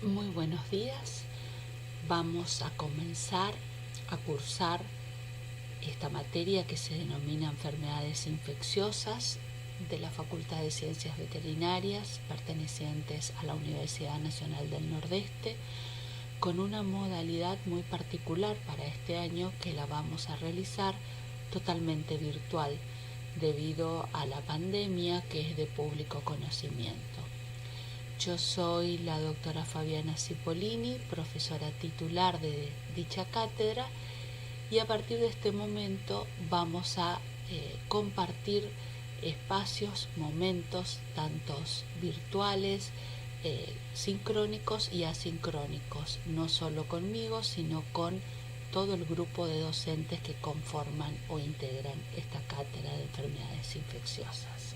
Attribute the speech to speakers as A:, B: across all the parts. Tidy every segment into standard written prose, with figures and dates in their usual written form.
A: Muy buenos días. Vamos a comenzar a cursar esta materia que se denomina enfermedades infecciosas de la Facultad de Ciencias Veterinarias pertenecientes a la Universidad Nacional del Nordeste, con una modalidad muy particular para este año que la vamos a realizar totalmente virtual debido a la pandemia que es de público conocimiento. Yo soy la doctora Fabiana Cipollini, profesora titular de dicha cátedra, y a partir de este momento vamos a compartir espacios, momentos, tantos virtuales, sincrónicos y asincrónicos, no solo conmigo, sino con todo el grupo de docentes que conforman o integran esta cátedra de enfermedades infecciosas.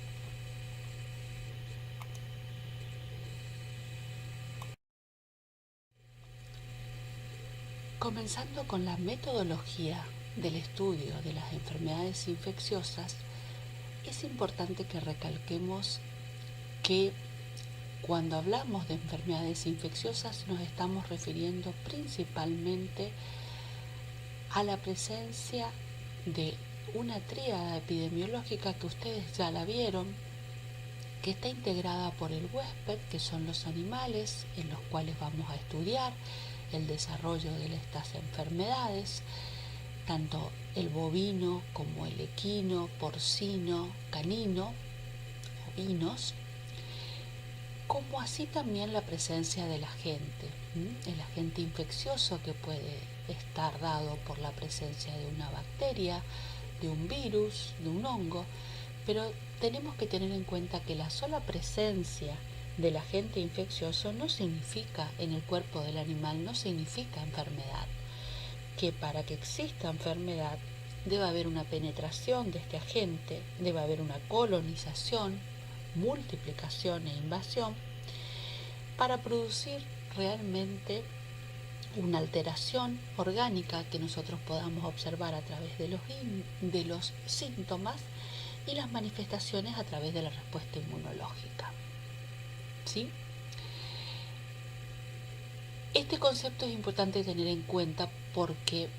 A: Comenzando con la metodología del estudio de las enfermedades infecciosas, es importante que recalquemos que cuando hablamos de enfermedades infecciosas nos estamos refiriendo principalmente a la presencia de una tríada epidemiológica que ustedes ya la vieron, que está integrada por el huésped, que son los animales en los cuales vamos a estudiar el desarrollo de estas enfermedades, tanto el bovino como el equino, porcino, canino, ovinos, como así también la presencia del agente, el agente infeccioso que puede estar dado por la presencia de una bacteria, de un virus, de un hongo, pero tenemos que tener en cuenta que la sola presencia del agente infeccioso no significa en el cuerpo del animal, no significa enfermedad, que para que exista enfermedad debe haber una penetración de este agente, debe haber una colonización, multiplicación e invasión para producir realmente una alteración orgánica que nosotros podamos observar a través de los síntomas y las manifestaciones a través de la respuesta inmunológica. ¿Sí? Este concepto es importante tener en cuenta porque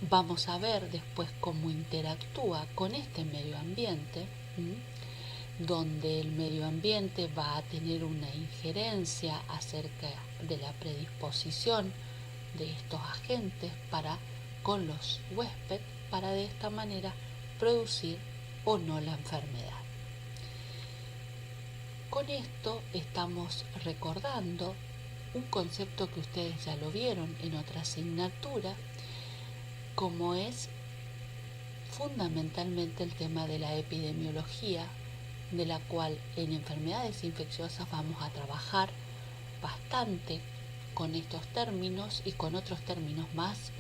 A: vamos a ver después cómo interactúa con este medio ambiente, donde el medio ambiente va a tener una injerencia acerca de la predisposición de estos agentes con los huéspedes para de esta manera producir o no la enfermedad. Con esto estamos recordando un concepto que ustedes ya lo vieron en otra asignatura, como es fundamentalmente el tema de la epidemiología, de la cual en enfermedades infecciosas vamos a trabajar bastante con estos términos y con otros términos más,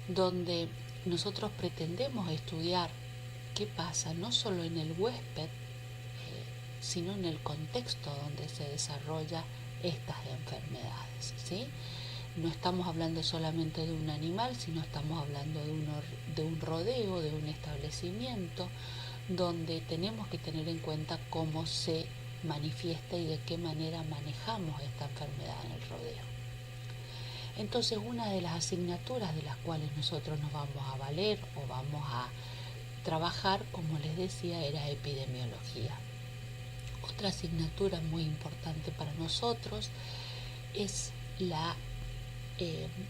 A: donde nosotros pretendemos estudiar qué pasa no solo en el huésped, sino en el contexto donde se desarrolla estas enfermedades, ¿sí? No estamos hablando solamente de un animal, sino estamos hablando de un rodeo, de un establecimiento, donde tenemos que tener en cuenta cómo se manifiesta y de qué manera manejamos esta enfermedad en el rodeo. Entonces, una de las asignaturas de las cuales nosotros nos vamos a valer o vamos a trabajar, como les decía, era epidemiología. Otra asignatura muy importante para nosotros es la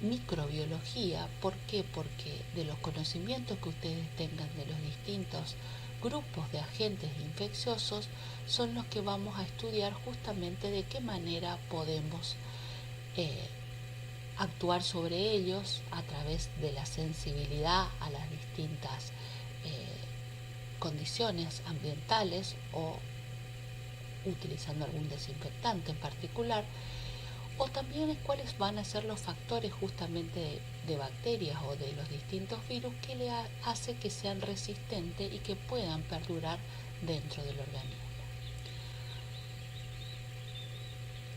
A: microbiología. ¿Por qué? Porque de los conocimientos que ustedes tengan de los distintos grupos de agentes infecciosos son los que vamos a estudiar justamente de qué manera podemos actuar sobre ellos a través de la sensibilidad a las distintas condiciones ambientales o utilizando algún desinfectante en particular, o también cuáles van a ser los factores justamente de bacterias o de los distintos virus que le hace que sean resistentes y que puedan perdurar dentro del organismo.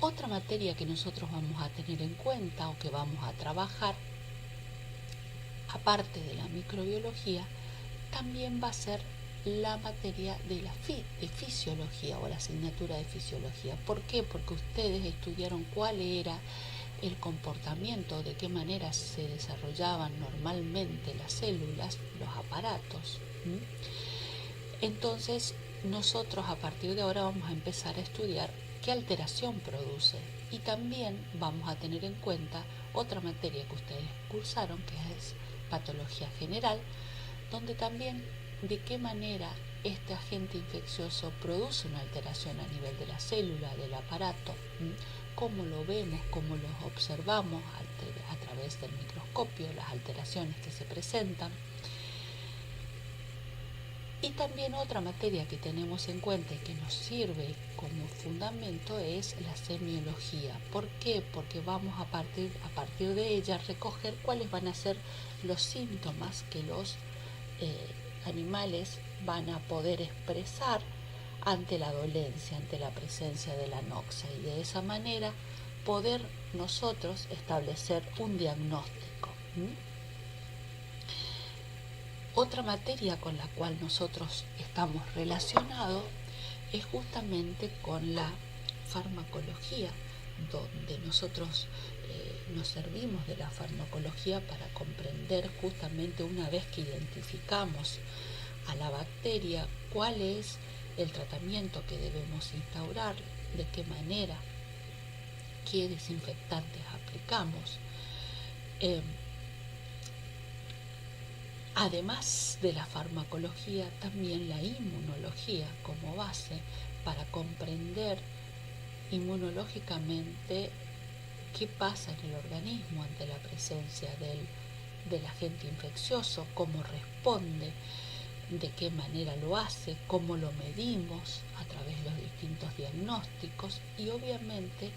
A: Otra materia que nosotros vamos a tener en cuenta o que vamos a trabajar, aparte de la microbiología, también va a ser la materia de fisiología o la asignatura de fisiología. ¿Por qué? Porque ustedes estudiaron cuál era el comportamiento, de qué manera se desarrollaban normalmente las células, los aparatos. Entonces, nosotros a partir de ahora vamos a empezar a estudiar qué alteración produce, y también vamos a tener en cuenta otra materia que ustedes cursaron, que es patología general, donde también de qué manera este agente infeccioso produce una alteración a nivel de la célula, del aparato, cómo lo vemos, cómo lo observamos a través del microscopio, las alteraciones que se presentan. Y también otra materia que tenemos en cuenta y que nos sirve como fundamento es la semiología. ¿Por qué? Porque vamos a partir de ella recoger cuáles van a ser los síntomas que los animales van a poder expresar ante la dolencia, ante la presencia de la anoxia, y de esa manera poder nosotros establecer un diagnóstico. Otra materia con la cual nosotros estamos relacionados es justamente con la farmacología, donde nosotros nos servimos de la farmacología para comprender justamente, una vez que identificamos a la bacteria, cuál es el tratamiento que debemos instaurar, de qué manera, qué desinfectantes aplicamos. Además de la farmacología, también la inmunología como base para comprender inmunológicamente qué pasa en el organismo ante la presencia del agente infeccioso, cómo responde, de qué manera lo hace, cómo lo medimos a través de los distintos diagnósticos, y obviamente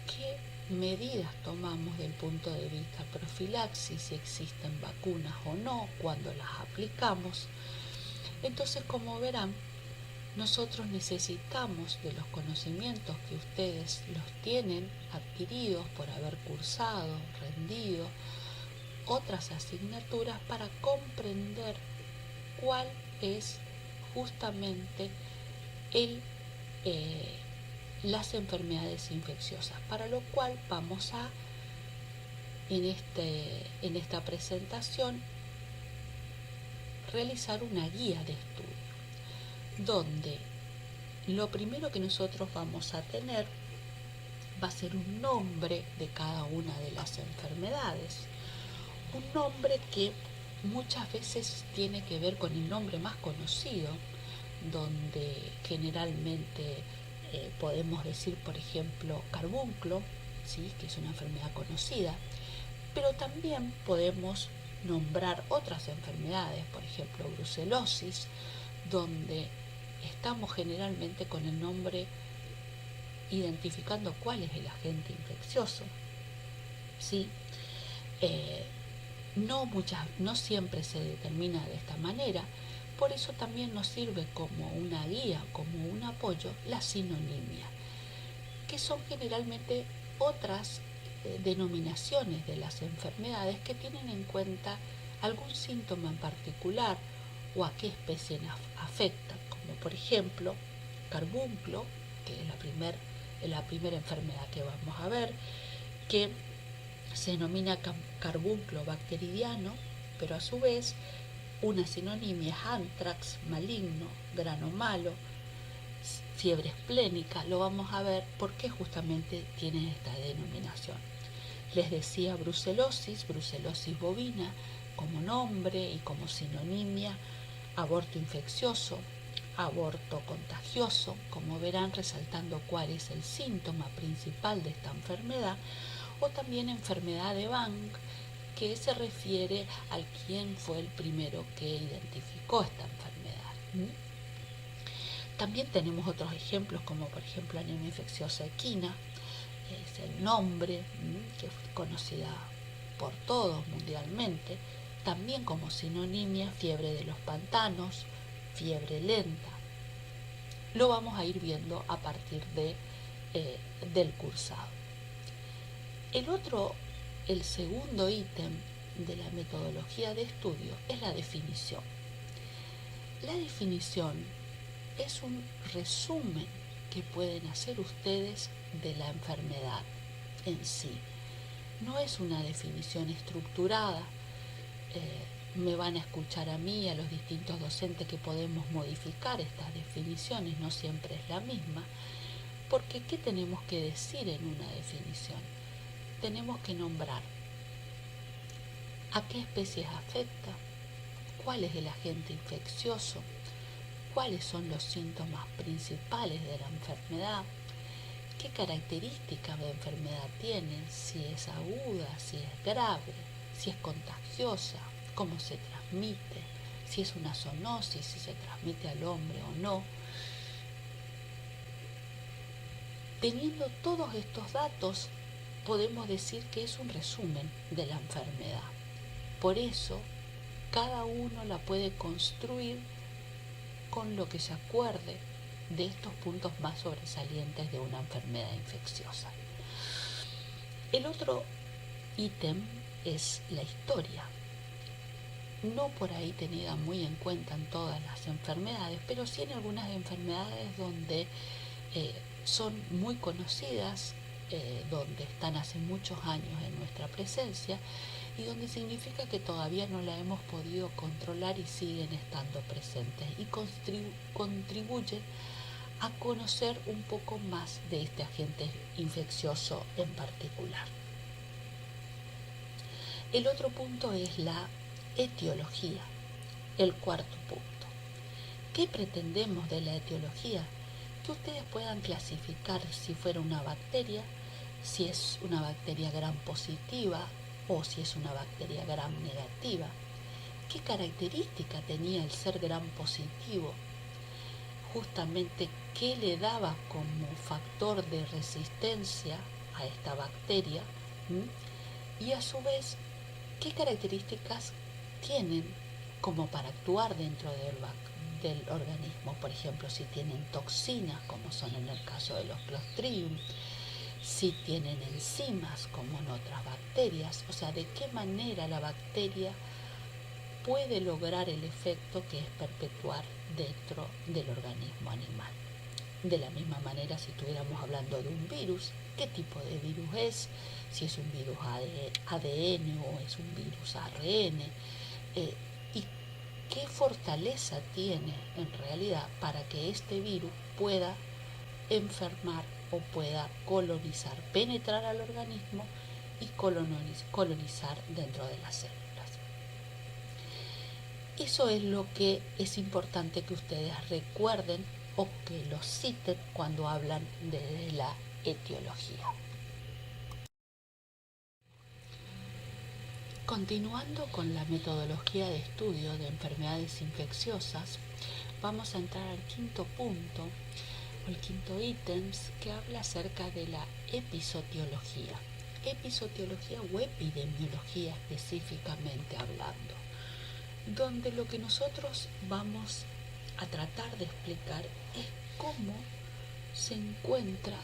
A: qué medidas tomamos del punto de vista profilaxis, si existen vacunas o no, cuando las aplicamos. Entonces, como verán, nosotros necesitamos de los conocimientos que ustedes los tienen adquiridos por haber cursado, rendido otras asignaturas, para comprender cuál es justamente las enfermedades infecciosas, para lo cual vamos a, en esta presentación, realizar una guía de estudio, donde lo primero que nosotros vamos a tener va a ser un nombre de cada una de las enfermedades, un nombre que muchas veces tiene que ver con el nombre más conocido, donde generalmente podemos decir, por ejemplo, carbúnculo, ¿sí?, que es una enfermedad conocida, pero también podemos nombrar otras enfermedades, por ejemplo, brucelosis, donde estamos generalmente con el nombre identificando cuál es el agente infeccioso, ¿sí? No siempre se determina de esta manera, por eso también nos sirve como una guía, como un apoyo, la sinonimia, que son generalmente otras denominaciones de las enfermedades que tienen en cuenta algún síntoma en particular o a qué especie afecta, como por ejemplo carbúnculo, que es la primera enfermedad que vamos a ver, que se denomina carbúnculo bacteridiano, pero a su vez una sinonimia es anthrax maligno, grano malo, fiebre esplénica. Lo vamos a ver porque justamente tienen esta denominación. Les decía brucelosis bovina como nombre y como sinonimia, aborto infeccioso, aborto contagioso, como verán, resaltando cuál es el síntoma principal de esta enfermedad, o también enfermedad de Bank, que se refiere al quien fue el primero que identificó esta enfermedad. También tenemos otros ejemplos, como por ejemplo anemia infecciosa equina, es el nombre, que es conocida por todos mundialmente, también como sinonimia fiebre de los pantanos, fiebre lenta. Lo vamos a ir viendo a partir del cursado. El segundo ítem de la metodología de estudio es la definición. La definición es un resumen que pueden hacer ustedes de la enfermedad. en sí. No es una definición estructurada. Me van a escuchar a mí y a los distintos docentes que podemos modificar estas definiciones, no siempre es la misma, porque ¿qué tenemos que decir en una definición? Tenemos que nombrar a qué especies afecta, cuál es el agente infeccioso, cuáles son los síntomas principales de la enfermedad, qué características de enfermedad tiene, si es aguda, si es grave, si es contagiosa, cómo se transmite, si es una zoonosis, si se transmite al hombre o no. Teniendo todos estos datos, podemos decir que es un resumen de la enfermedad. Por eso, cada uno la puede construir con lo que se acuerde de estos puntos más sobresalientes de una enfermedad infecciosa. El otro ítem es la historia, no por ahí tenida muy en cuenta en todas las enfermedades, pero sí en algunas enfermedades donde son muy conocidas, donde están hace muchos años en nuestra presencia y donde significa que todavía no la hemos podido controlar y siguen estando presentes y contribuyen a conocer un poco más de este agente infeccioso en particular. El otro punto es la etiología, el cuarto punto. ¿Qué pretendemos de la etiología? Que ustedes puedan clasificar si fuera una bacteria, si es una bacteria gram positiva o si es una bacteria gram negativa. ¿Qué característica tenía el ser gram positivo? Justamente, ¿qué le daba como factor de resistencia a esta bacteria? Y a su vez, ¿qué características tienen como para actuar dentro del organismo? Por ejemplo, si tienen toxinas, como son en el caso de los Clostridium, si tienen enzimas, como en otras bacterias, o sea, de qué manera la bacteria puede lograr el efecto que es perpetuar dentro del organismo animal. De la misma manera, si estuviéramos hablando de un virus, ¿qué tipo de virus es? Si es un virus ADN o es un virus ARN, y qué fortaleza tiene en realidad para que este virus pueda enfermar o pueda colonizar, penetrar al organismo y colonizar dentro de las células. Eso es lo que es importante que ustedes recuerden o que lo citen cuando hablan de la etiología. Continuando con la metodología de estudio de enfermedades infecciosas, vamos a entrar al quinto punto, o el quinto ítem, que habla acerca de la epizotiología. Epizotiología o epidemiología específicamente hablando, donde lo que nosotros vamos a tratar de explicar es cómo se encuentra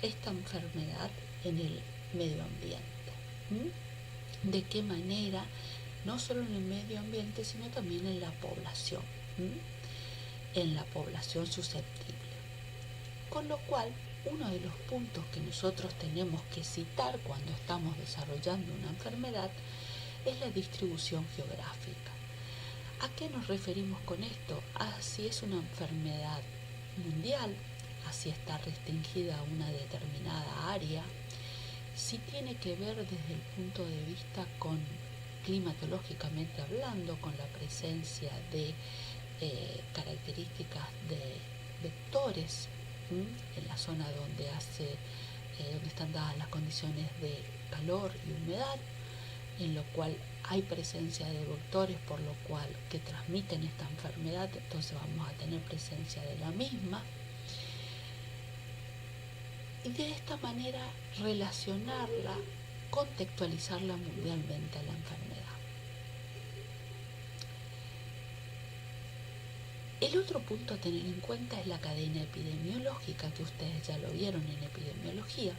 A: esta enfermedad en el medio ambiente. De qué manera, no solo en el medio ambiente, sino también en la población, en la población susceptible. Con lo cual, uno de los puntos que nosotros tenemos que citar cuando estamos desarrollando una enfermedad es la distribución geográfica. ¿A qué nos referimos con esto? A si es una enfermedad mundial, a si está restringida a una determinada área, si tiene que ver desde el punto de vista con, climatológicamente hablando, con la presencia de características de vectores en la zona donde están dadas las condiciones de calor y humedad, en lo cual hay presencia de vectores por lo cual que transmiten esta enfermedad, entonces vamos a tener presencia de la misma. Y de esta manera relacionarla, contextualizarla mundialmente a la enfermedad. El otro punto a tener en cuenta es la cadena epidemiológica, que ustedes ya lo vieron en epidemiología.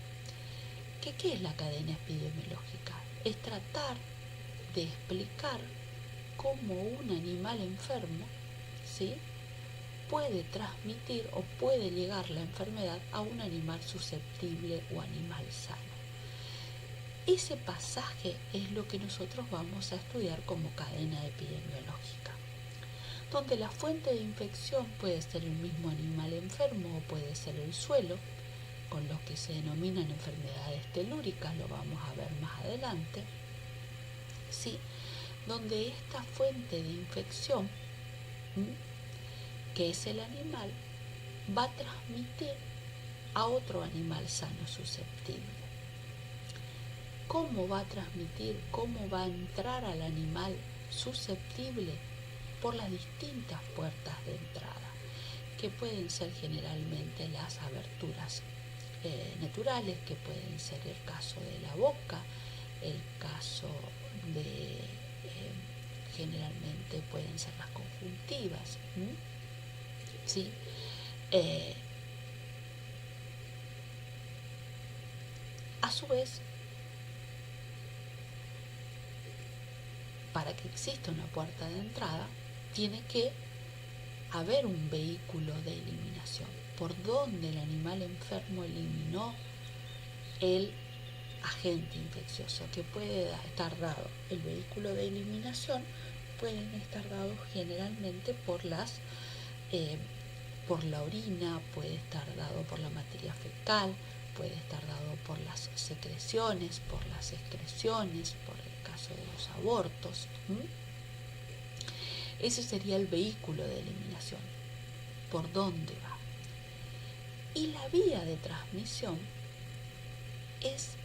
A: ¿Qué es la cadena epidemiológica? Es tratar de explicar cómo un animal enfermo, ¿sí?, puede transmitir o puede llegar la enfermedad a un animal susceptible o animal sano. Ese pasaje es lo que nosotros vamos a estudiar como cadena epidemiológica, donde la fuente de infección puede ser el mismo animal enfermo o puede ser el suelo, con lo que se denominan enfermedades telúricas, lo vamos a ver más adelante, ¿sí? Donde esta fuente de infección, que es el animal, va a transmitir a otro animal sano susceptible. ¿Cómo va a transmitir? ¿Cómo va a entrar al animal susceptible? Por las distintas puertas de entrada, que pueden ser generalmente las aberturas naturales, que pueden ser el caso de la boca, el caso de, generalmente pueden ser las conjuntivas, ¿sí? A su vez, para que exista una puerta de entrada, tiene que haber un vehículo de eliminación, por donde el animal enfermo eliminó el agente infeccioso, que puede estar dado. El vehículo de eliminación pueden estar dados generalmente por la orina, puede estar dado por la materia fecal, puede estar dado por las secreciones, por las excreciones, por el caso de los abortos. Ese sería el vehículo de eliminación. ¿Por dónde va? Y la vía de transmisión es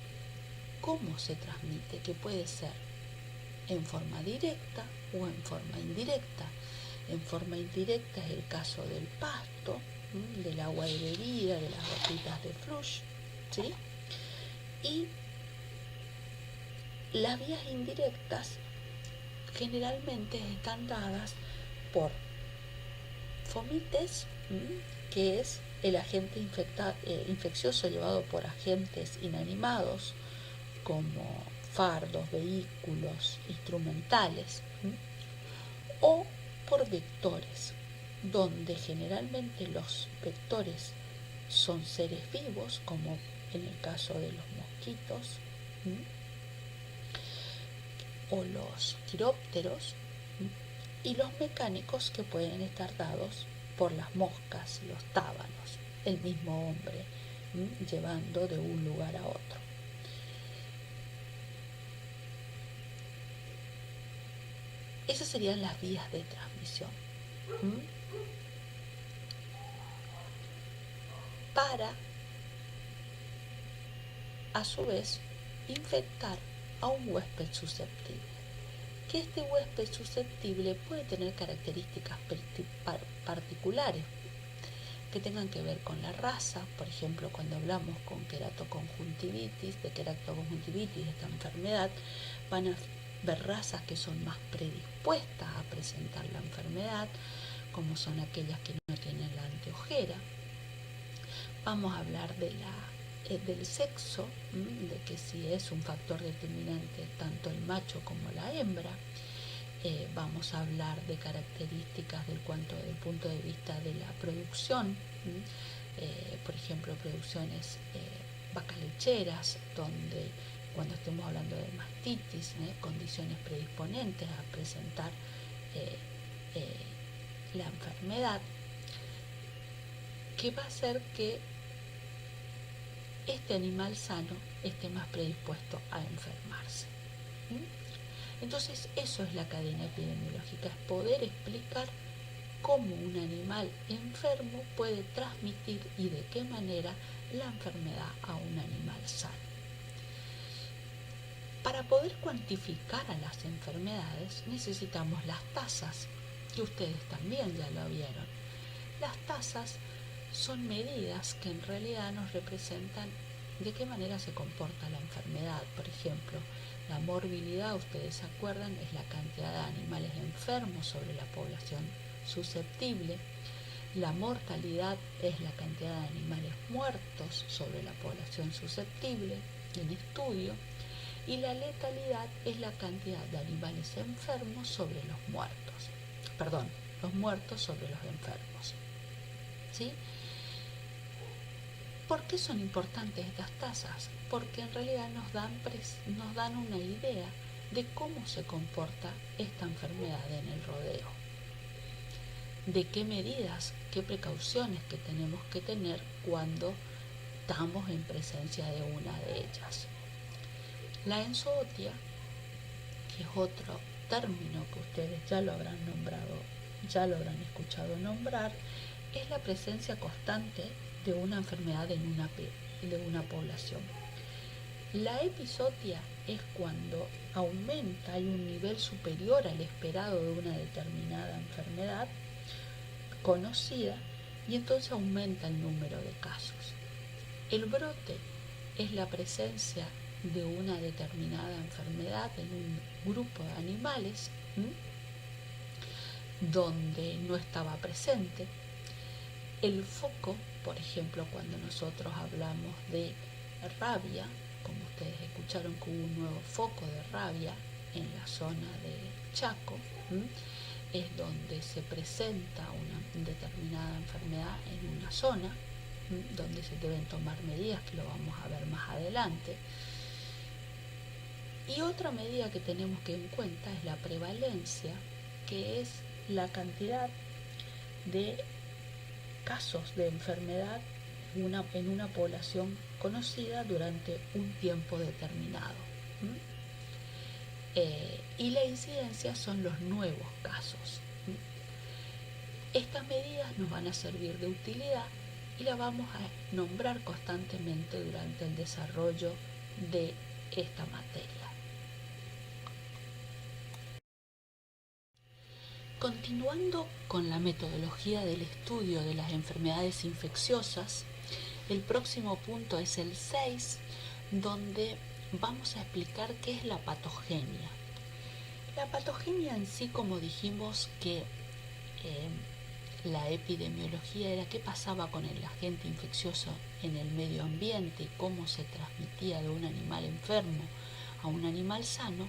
A: cómo se transmite, que puede ser en forma directa o en forma indirecta. En forma indirecta es el caso del pasto, del agua de bebida, de las gotitas de flush, ¿sí? Y las vías indirectas generalmente están dadas por fomites, que es el agente infeccioso llevado por agentes inanimados como fardos, vehículos, instrumentales, o por vectores, donde generalmente los vectores son seres vivos, como en el caso de los mosquitos, o los quirópteros, y los mecánicos, que pueden estar dados por las moscas, los tábanos, el mismo hombre, llevando de un lugar a otro. Esas serían las vías de transmisión. Para, a su vez, infectar a un huésped susceptible. Que este huésped susceptible puede tener características particulares que tengan que ver con la raza. Por ejemplo, cuando hablamos con queratoconjuntivitis, de esta enfermedad, van a ver razas que son más predispuestas a presentar la enfermedad, como son aquellas que no tienen la anteojera. Vamos a hablar del sexo, de que si es un factor determinante tanto el macho como la hembra. Vamos a hablar de características del punto de vista de la producción, por ejemplo, producciones vacas lecheras, donde cuando estemos hablando de mastitis, condiciones predisponentes a presentar la enfermedad, que va a hacer que este animal sano esté más predispuesto a enfermarse. Entonces, eso es la cadena epidemiológica, es poder explicar cómo un animal enfermo puede transmitir y de qué manera la enfermedad a un animal sano. Para poder cuantificar a las enfermedades necesitamos las tasas, que ustedes también ya lo vieron. Las tasas son medidas que en realidad nos representan de qué manera se comporta la enfermedad. Por ejemplo, la morbilidad, ustedes se acuerdan, es la cantidad de animales enfermos sobre la población susceptible. La mortalidad es la cantidad de animales muertos sobre la población susceptible en estudio. Y la letalidad es la cantidad de animales enfermos sobre los muertos. Perdón, los muertos sobre los enfermos. ¿sí? ¿Por qué son importantes estas tasas? Porque en realidad nos dan una idea de cómo se comporta esta enfermedad en el rodeo, de qué medidas, qué precauciones que tenemos que tener cuando estamos en presencia de una de ellas. La enzootia, que es otro término que ustedes ya lo habrán nombrado, ya lo habrán escuchado nombrar, es la presencia constante de una enfermedad en una población. La epizotia es cuando aumenta, hay un nivel superior al esperado de una determinada enfermedad conocida y entonces aumenta el número de casos. El brote es la presencia de una determinada enfermedad en un grupo de animales donde no estaba presente. El foco, por ejemplo, cuando nosotros hablamos de rabia, como ustedes escucharon que hubo un nuevo foco de rabia en la zona de Chaco, es donde se presenta una determinada enfermedad en una zona, donde se deben tomar medidas que lo vamos a ver más adelante. Y otra medida que tenemos que en cuenta es la prevalencia, que es la cantidad de casos de enfermedad en una población conocida durante un tiempo determinado. Y la incidencia son los nuevos casos. Estas medidas nos van a servir de utilidad y las vamos a nombrar constantemente durante el desarrollo de esta materia. Continuando con la metodología del estudio de las enfermedades infecciosas, el próximo punto es el 6, donde vamos a explicar qué es la patogenia. La patogenia en sí, como dijimos que la epidemiología era qué pasaba con el agente infeccioso en el medio ambiente y cómo se transmitía de un animal enfermo a un animal sano,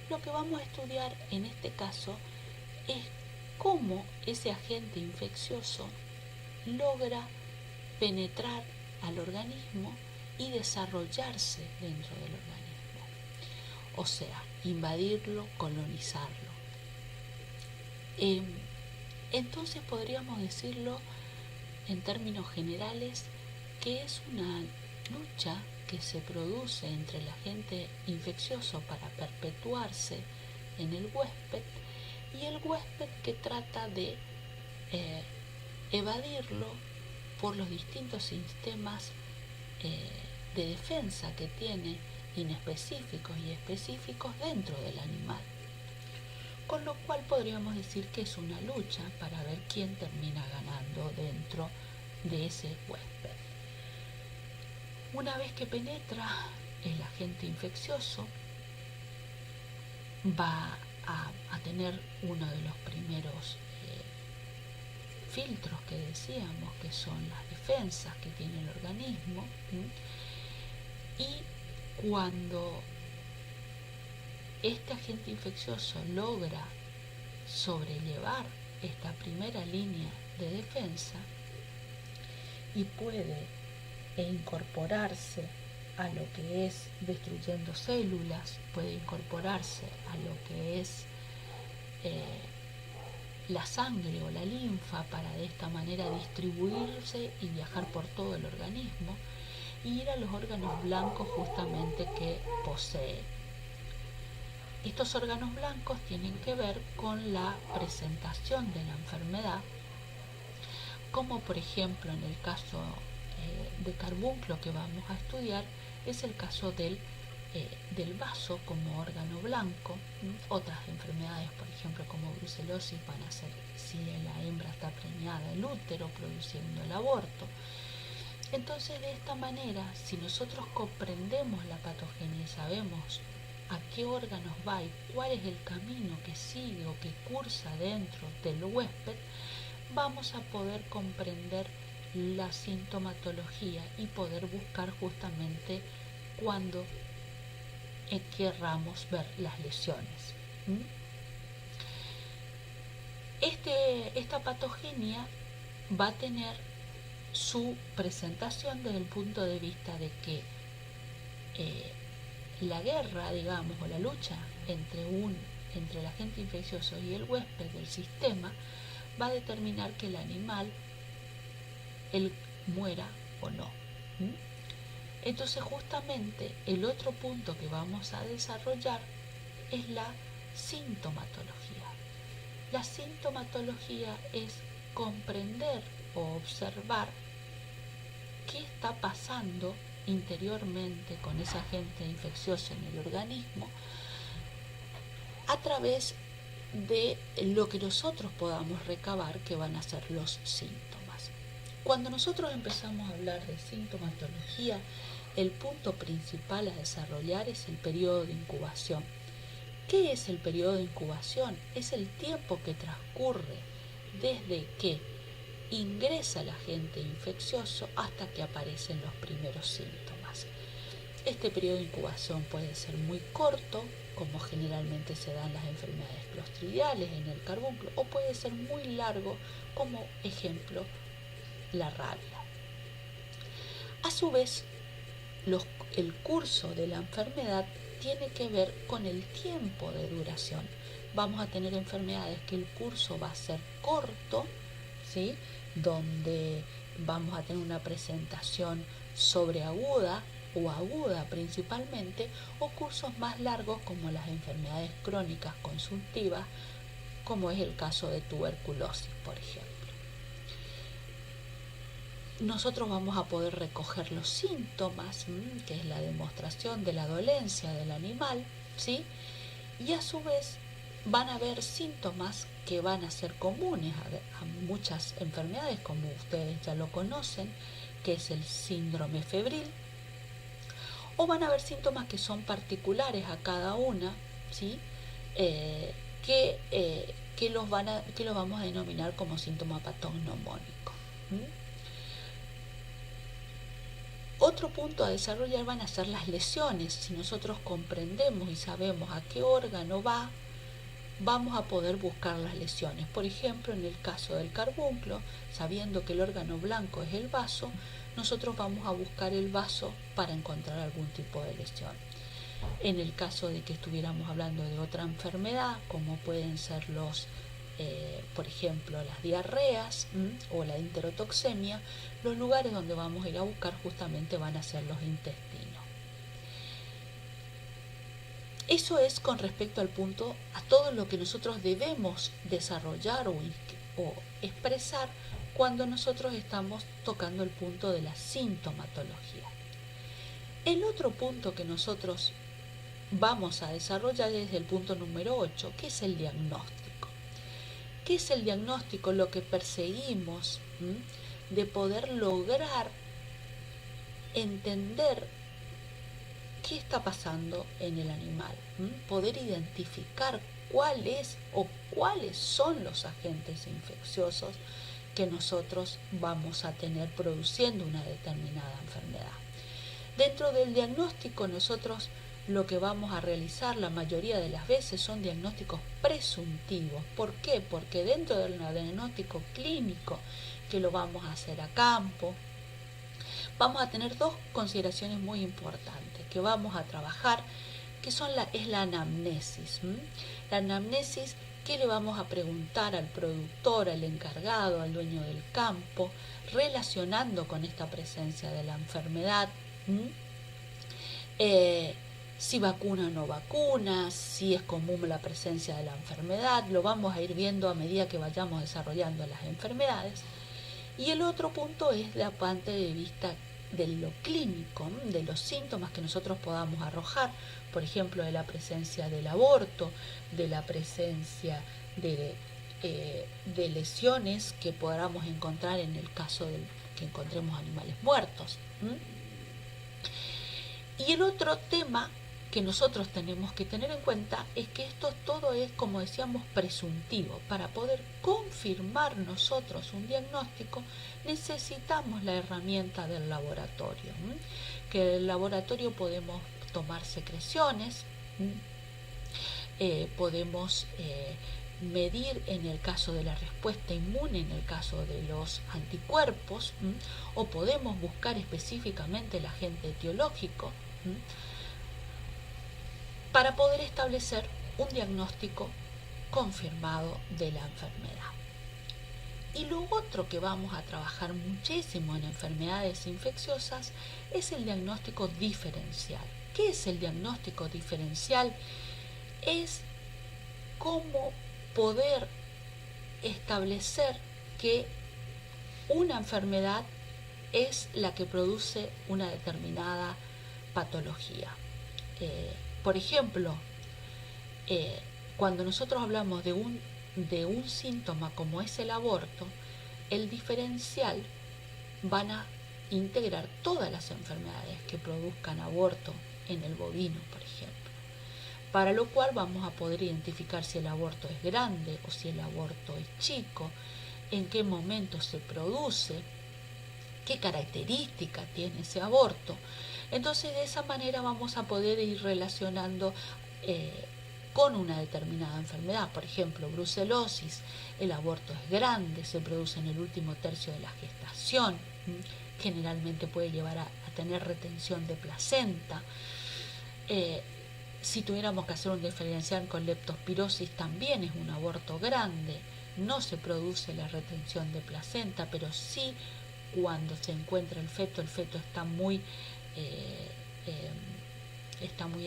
A: lo que vamos a estudiar en este caso es cómo ese agente infeccioso logra penetrar al organismo y desarrollarse dentro del organismo. O sea, invadirlo, colonizarlo. Entonces podríamos decirlo en términos generales que es una lucha que se produce entre el agente infeccioso para perpetuarse en el huésped y el huésped que trata de evadirlo por los distintos sistemas de defensa que tiene, inespecíficos y específicos dentro del animal. Con lo cual podríamos decir que es una lucha para ver quién termina ganando dentro de ese huésped. Una vez que penetra el agente infeccioso, va a tener uno de los primeros filtros que decíamos, que son las defensas que tiene el organismo, y cuando este agente infeccioso logra sobrellevar esta primera línea de defensa y puede incorporarse a lo que es destruyendo células, puede incorporarse a lo que es la sangre o la linfa para de esta manera distribuirse y viajar por todo el organismo y ir a los órganos blancos justamente que posee. Estos órganos blancos tienen que ver con la presentación de la enfermedad, como por ejemplo en el caso de carbunclo que vamos a estudiar, es el caso del vaso como órgano blanco. Otras enfermedades, por ejemplo como brucelosis, van a ser si la hembra está preñada, el útero produciendo el aborto. Entonces, de esta manera, si nosotros comprendemos la patogenia y sabemos a qué órganos va y cuál es el camino que sigue o que cursa dentro del huésped, vamos a poder comprender la sintomatología y poder buscar justamente cuando querramos ver las lesiones. Esta patogenia va a tener su presentación desde el punto de vista de que la guerra, digamos, o la lucha entre el agente infeccioso y el huésped del sistema va a determinar que el animal él muera o no. Entonces justamente el otro punto que vamos a desarrollar es la sintomatología. La sintomatología es comprender o observar qué está pasando interiormente con ese agente infeccioso en el organismo a través de lo que nosotros podamos recabar que van a ser los síntomas. Cuando nosotros empezamos a hablar de sintomatología, el punto principal a desarrollar es el periodo de incubación. ¿Qué es el periodo de incubación? Es el tiempo que transcurre desde que ingresa el agente infeccioso hasta que aparecen los primeros síntomas. Este periodo de incubación puede ser muy corto, como generalmente se dan las enfermedades clostridiales en el carbúnculo, o puede ser muy largo, como ejemplo la rabia. A su vez, el curso de la enfermedad tiene que ver con el tiempo de duración. Vamos a tener enfermedades que el curso va a ser corto, ¿sí?, donde vamos a tener una presentación sobreaguda o aguda principalmente, o cursos más largos como las enfermedades crónicas consultivas, como es el caso de tuberculosis, por ejemplo. Nosotros vamos a poder recoger los síntomas, que es la demostración de la dolencia del animal, ¿sí?, y a su vez van a haber síntomas que van a ser comunes a muchas enfermedades, como ustedes ya lo conocen, que es el síndrome febril, o van a haber síntomas que son particulares a cada una, ¿sí?, que los vamos a denominar como síntoma patognomónico. Otro punto a desarrollar van a ser las lesiones. Si nosotros comprendemos y sabemos a qué órgano va, vamos a poder buscar las lesiones. Por ejemplo, en el caso del carbúnculo, sabiendo que el órgano blanco es el vaso, nosotros vamos a buscar el vaso para encontrar algún tipo de lesión. En el caso de que estuviéramos hablando de otra enfermedad, como pueden ser por ejemplo, las diarreas o la enterotoxemia, los lugares donde vamos a ir a buscar justamente van a ser los intestinos. Eso es con respecto al punto, a todo lo que nosotros debemos desarrollar o expresar cuando nosotros estamos tocando el punto de la sintomatología. El otro punto que nosotros vamos a desarrollar es el punto número 8, que es el diagnóstico. ¿Qué es el diagnóstico? Lo que perseguimos de poder lograr entender qué está pasando en el animal, poder identificar cuál es o cuáles son los agentes infecciosos que nosotros vamos a tener produciendo una determinada enfermedad. Dentro del diagnóstico nosotros lo que vamos a realizar la mayoría de las veces son diagnósticos presuntivos. ¿Por qué? Porque dentro del diagnóstico clínico, que lo vamos a hacer a campo, vamos a tener dos consideraciones muy importantes que vamos a trabajar, que es la anamnesis. La anamnesis, ¿qué le vamos a preguntar al productor, al encargado, al dueño del campo, relacionando con esta presencia de la enfermedad? Si vacuna o no vacuna, si es común la presencia de la enfermedad, lo vamos a ir viendo a medida que vayamos desarrollando las enfermedades. Y el otro punto es la parte de vista de lo clínico, de los síntomas que nosotros podamos arrojar, por ejemplo, de la presencia del aborto, de la presencia de lesiones que podamos encontrar en el caso de que encontremos animales muertos. Y el otro tema que nosotros tenemos que tener en cuenta es que esto todo es, como decíamos, presuntivo. Para poder confirmar nosotros un diagnóstico necesitamos la herramienta del laboratorio. Que del laboratorio podemos tomar secreciones, podemos medir en el caso de la respuesta inmune, en el caso de los anticuerpos, o podemos buscar específicamente el agente etiológico para poder establecer un diagnóstico confirmado de la enfermedad. Y lo otro que vamos a trabajar muchísimo en enfermedades infecciosas es el diagnóstico diferencial. ¿Qué es el diagnóstico diferencial? Es cómo poder establecer que una enfermedad es la que produce una determinada patología. Por ejemplo, cuando nosotros hablamos de un síntoma como es el aborto, el diferencial van a integrar todas las enfermedades que produzcan aborto en el bovino, por ejemplo. Para lo cual vamos a poder identificar si el aborto es grande o si el aborto es chico, en qué momento se produce, qué característica tiene ese aborto. Entonces, de esa manera vamos a poder ir relacionando con una determinada enfermedad. Por ejemplo, brucelosis, el aborto es grande, se produce en el último tercio de la gestación, generalmente puede llevar a tener retención de placenta. Si tuviéramos que hacer un diferencial con leptospirosis, también es un aborto grande, no se produce la retención de placenta, pero sí cuando se encuentra el feto está muy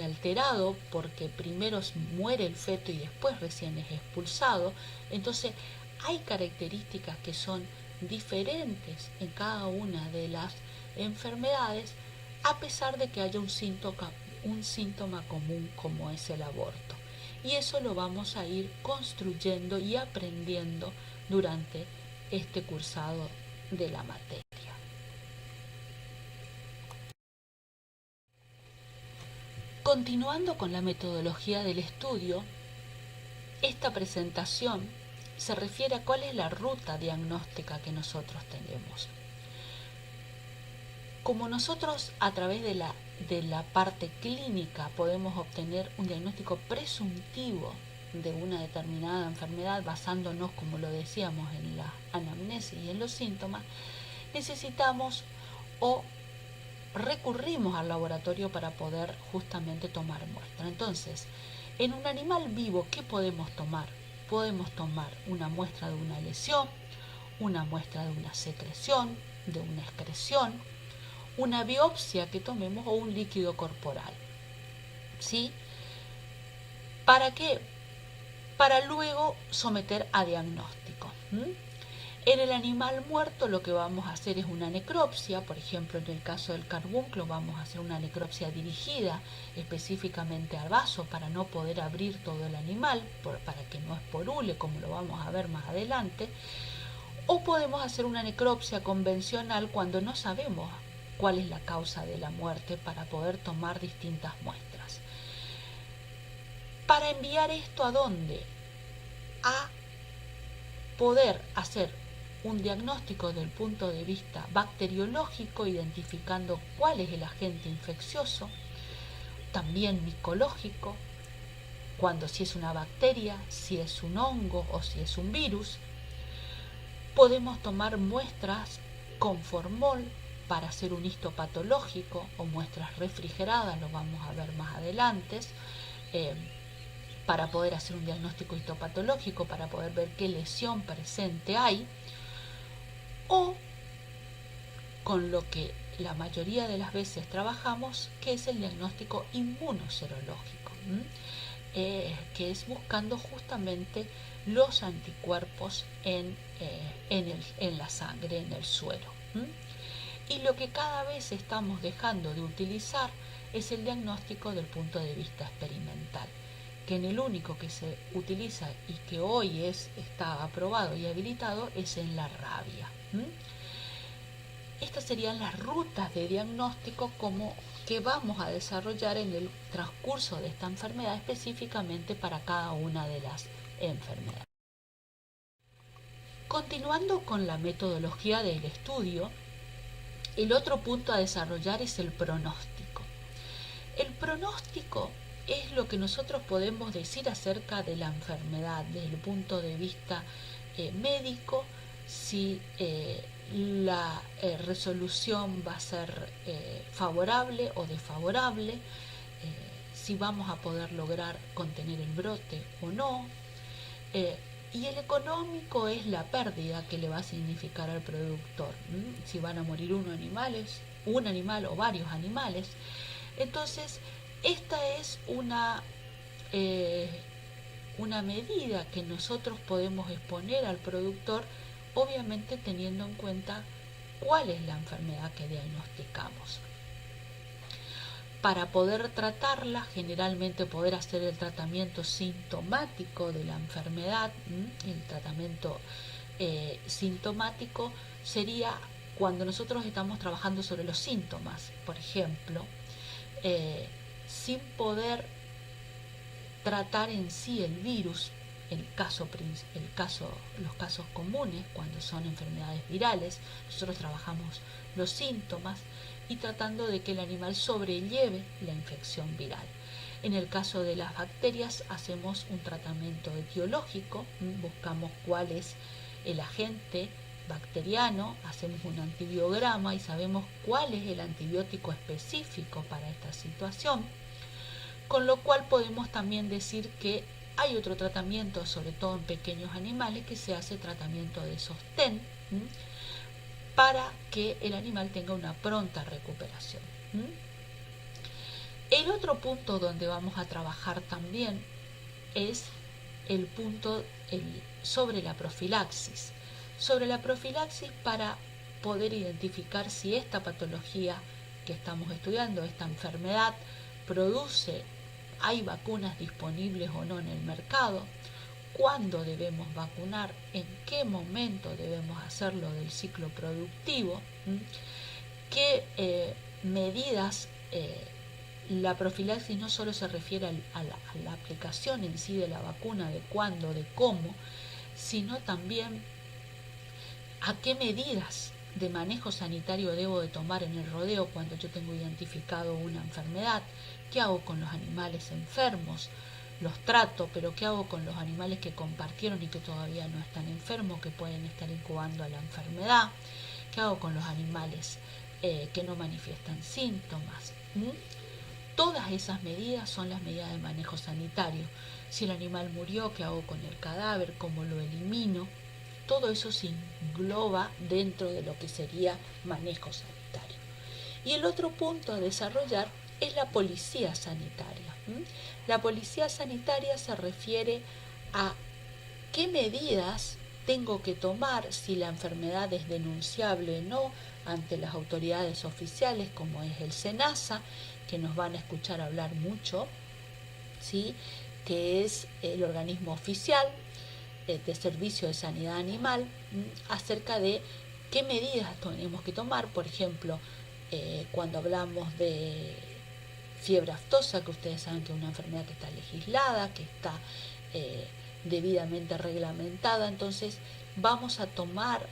A: alterado, porque primero muere el feto y después recién es expulsado. Entonces hay características que son diferentes en cada una de las enfermedades, a pesar de que haya un síntoma común como es el aborto. Y eso lo vamos a ir construyendo y aprendiendo durante este cursado de la materia. Continuando con la metodología del estudio, esta presentación se refiere a cuál es la ruta diagnóstica que nosotros tenemos. Como nosotros a través de la parte clínica podemos obtener un diagnóstico presuntivo de una determinada enfermedad basándonos, como lo decíamos, en la anamnesis y en los síntomas, necesitamos o recurrimos al laboratorio para poder justamente tomar muestra. Entonces, en un animal vivo, ¿qué podemos tomar? Podemos tomar una muestra de una lesión, una muestra de una secreción, de una excreción, una biopsia que tomemos o un líquido corporal. ¿Sí? ¿Para qué? Para luego someter a diagnóstico. En el animal muerto lo que vamos a hacer es una necropsia. Por ejemplo, en el caso del carbunclo vamos a hacer una necropsia dirigida específicamente al vaso para no poder abrir todo el animal, para que no esporule, como lo vamos a ver más adelante. O podemos hacer una necropsia convencional cuando no sabemos cuál es la causa de la muerte, para poder tomar distintas muestras. Para enviar esto ¿a dónde? A poder hacer un diagnóstico desde el punto de vista bacteriológico, identificando cuál es el agente infeccioso, también micológico, si es una bacteria, si es un hongo o si es un virus. Podemos tomar muestras con formol para hacer un histopatológico o muestras refrigeradas, lo vamos a ver más adelante, para poder hacer un diagnóstico histopatológico, para poder ver qué lesión presente hay, o con lo que la mayoría de las veces trabajamos, que es el diagnóstico inmunoserológico, que es buscando justamente los anticuerpos en la sangre, en el suero. Y lo que cada vez estamos dejando de utilizar es el diagnóstico del punto de vista experimental, que en el único que se utiliza y que hoy está aprobado y habilitado es en la rabia. Estas serían las rutas de diagnóstico que vamos a desarrollar en el transcurso de esta enfermedad, específicamente para cada una de las enfermedades. Continuando con la metodología del estudio, el otro punto a desarrollar es el pronóstico. El pronóstico es lo que nosotros podemos decir acerca de la enfermedad desde el punto de vista médico, si la resolución va a ser favorable o desfavorable, si vamos a poder lograr contener el brote o no. Y el económico es la pérdida que le va a significar al productor, si van a morir un animal o varios animales. Entonces, esta es una medida que nosotros podemos exponer al productor, obviamente teniendo en cuenta cuál es la enfermedad que diagnosticamos. Para poder tratarla, generalmente poder hacer el tratamiento sintomático de la enfermedad, el tratamiento sintomático sería cuando nosotros estamos trabajando sobre los síntomas, por ejemplo, sin poder tratar en sí el virus, los casos comunes, cuando son enfermedades virales, nosotros trabajamos los síntomas y tratando de que el animal sobrelleve la infección viral. En el caso de las bacterias hacemos un tratamiento etiológico, buscamos cuál es el agente bacteriano, hacemos un antibiograma y sabemos cuál es el antibiótico específico para esta situación, con lo cual podemos también decir que hay otro tratamiento, sobre todo en pequeños animales, que se hace tratamiento de sostén para que el animal tenga una pronta recuperación. El otro punto donde vamos a trabajar también es el punto sobre la profilaxis. Sobre la profilaxis para poder identificar si esta patología que estamos estudiando, esta enfermedad, hay vacunas disponibles o no en el mercado, cuándo debemos vacunar, en qué momento debemos hacerlo del ciclo productivo, qué medidas. La profilaxis no solo se refiere a la aplicación en sí de la vacuna, de cuándo, de cómo, sino también a qué medidas de manejo sanitario debo de tomar en el rodeo cuando yo tengo identificado una enfermedad, qué hago con los animales enfermos, los trato, pero qué hago con los animales que compartieron y que todavía no están enfermos, que pueden estar incubando la enfermedad, qué hago con los animales que no manifiestan síntomas. Todas esas medidas son las medidas de manejo sanitario. Si el animal murió, ¿qué hago con el cadáver? ¿Cómo lo elimino? Todo eso se engloba dentro de lo que sería manejo sanitario. Y el otro punto a desarrollar es la policía sanitaria. La policía sanitaria se refiere a qué medidas tengo que tomar si la enfermedad es denunciable o no ante las autoridades oficiales, como es el SENASA, que nos van a escuchar hablar mucho, ¿sí?, que es el organismo oficial de Servicio de Sanidad Animal, acerca de qué medidas tenemos que tomar. Por ejemplo, cuando hablamos de fiebre aftosa, que ustedes saben que es una enfermedad que está legislada, que está debidamente reglamentada, entonces vamos a tomar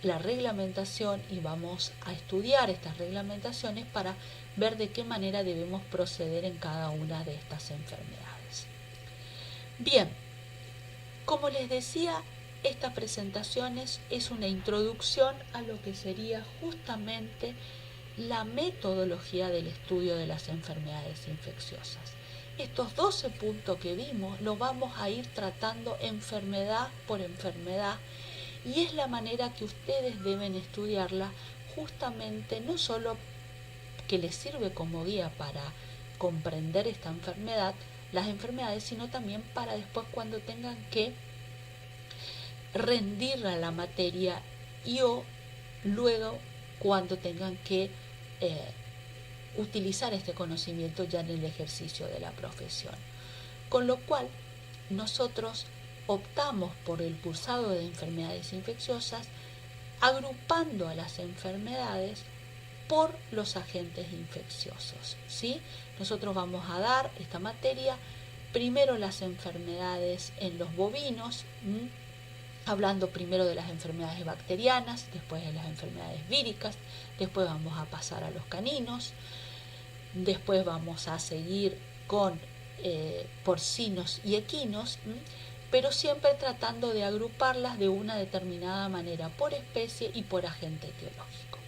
A: la reglamentación y vamos a estudiar estas reglamentaciones para ver de qué manera debemos proceder en cada una de estas enfermedades. Bien, como les decía, esta presentación es una introducción a lo que sería justamente la metodología del estudio de las enfermedades infecciosas. Estos 12 puntos que vimos los vamos a ir tratando enfermedad por enfermedad, y es la manera que ustedes deben estudiarla, justamente no solo que les sirve como guía para comprender esta enfermedad, las enfermedades, sino también para después cuando tengan que rendir a la materia o luego cuando tengan que utilizar este conocimiento ya en el ejercicio de la profesión. Con lo cual, nosotros optamos por el cursado de enfermedades infecciosas, agrupando a las enfermedades por los agentes infecciosos, ¿sí? Nosotros vamos a dar esta materia, primero las enfermedades en los bovinos, hablando primero de las enfermedades bacterianas, después de las enfermedades víricas, después vamos a pasar a los caninos, después vamos a seguir con porcinos y equinos, pero siempre tratando de agruparlas de una determinada manera por especie y por agente etiológico.